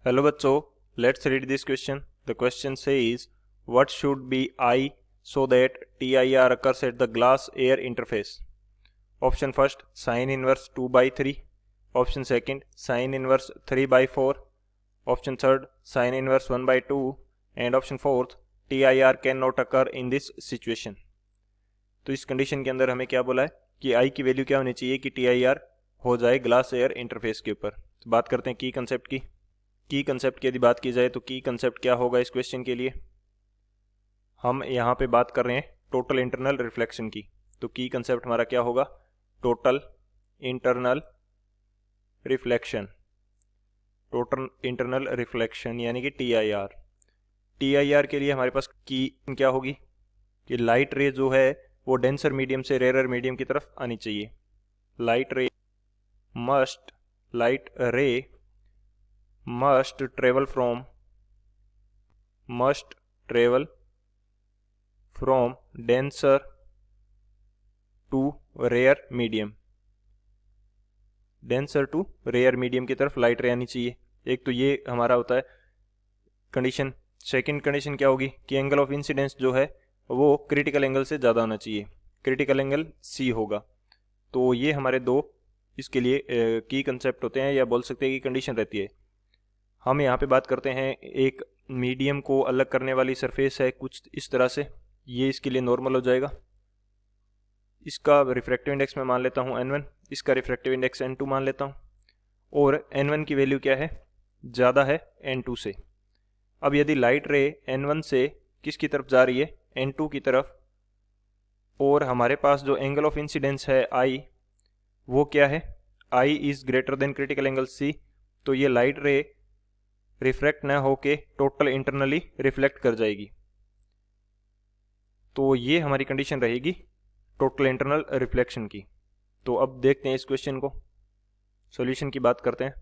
Hello बच्चों, let's read this question. The question says what should be I so that TIR occurs at the glass air interface. Option first, sin inverse 2 by 3. Option second, sin inverse 3 by 4. Option third, sin inverse 1 by 2. And option fourth, TIR cannot occur in this situation. तो इस condition के अंदर हमें क्या बोला है कि आई की वैल्यू क्या होनी चाहिए कि TIR हो जाए ग्लास एयर इंटरफेस के ऊपर. तो बात करते हैं की कंसेप्ट की. की कंसेप्ट की यदि बात की जाए तो की कंसेप्ट क्या होगा इस क्वेश्चन के लिए. हम यहाँ पे बात कर रहे हैं टोटल इंटरनल रिफ्लेक्शन की. तो की कंसेप्ट हमारा क्या होगा, total internal reflection. Total internal reflection यानी कि TIR. TIR के लिए हमारे पास की क्या होगी कि लाइट रे जो है वो डेंसर मीडियम से रेयर मीडियम की तरफ आनी चाहिए. लाइट रे must travel from denser to rare medium. Denser to rare medium की तरफ लाइट रे आनी चाहिए. एक तो ये हमारा होता है कंडीशन. सेकंड कंडीशन क्या होगी कि एंगल ऑफ इंसिडेंस जो है वो क्रिटिकल एंगल से ज़्यादा होना चाहिए. क्रिटिकल एंगल C होगा. तो ये हमारे दो इसके लिए की कंसेप्ट होते हैं या बोल सकते हैं कि कंडीशन रहती है. हम यहाँ पे बात करते हैं एक मीडियम को अलग करने वाली सरफेस है कुछ इस तरह से. ये इसके लिए नॉर्मल हो जाएगा. इसका रिफ्रैक्टिव इंडेक्स मैं मान लेता हूँ N1, इसका रिफ्रैक्टिव इंडेक्स N2 मान लेता हूँ. और N1 की वैल्यू क्या है, ज़्यादा है N2 से. अब यदि लाइट रे N1 से किसकी तरफ जा रही है, N2 की तरफ, और हमारे पास जो एंगल ऑफ इंसिडेंस है I वो क्या है, I is greater than critical angle C. तो ये लाइट रे रिफ्रैक्ट ना होके टोटल इंटरनली रिफ्लेक्ट कर जाएगी. तो ये हमारी कंडीशन रहेगी टोटल इंटरनल रिफ्लेक्शन की. तो अब देखते हैं इस क्वेश्चन को, सॉल्यूशन की बात करते हैं.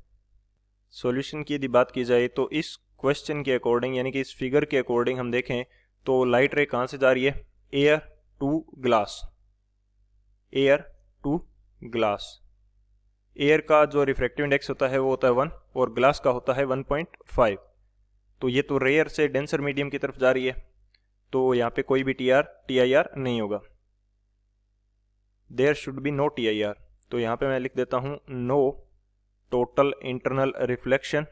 सॉल्यूशन की यदि बात की जाए तो इस क्वेश्चन के अकॉर्डिंग यानी कि इस फिगर के अकॉर्डिंग हम देखें तो लाइट रे कहाँ से जा रही है, एयर टू ग्लास. एयर का जो रिफ्रैक्टिव इंडेक्स होता है वो होता है 1 और ग्लास का होता है 1.5. तो ये तो रेयर से डेंसर मीडियम की तरफ जा रही है. तो यहाँ पे कोई भी TIR नहीं होगा. There should be no TIR. तो यहाँ पे मैं लिख देता हूँ no total internal reflection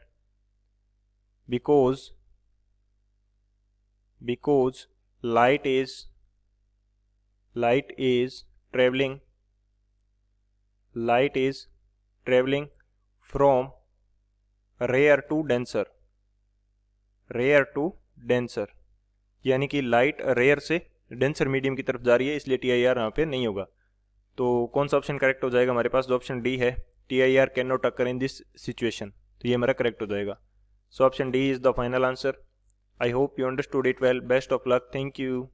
because light is travelling from rare to denser. यानी कि लाइट रेयर से डेंसर मीडियम की तरफ जा रही है, इसलिए TIR यहाँ पे नहीं होगा. तो कौन सा ऑप्शन करेक्ट हो जाएगा हमारे पास, जो ऑप्शन डी है, TIR can not occur in this situation. तो ये हमारा करेक्ट हो जाएगा. So option D is the final answer. I hope you understood it well. Best of luck. Thank you.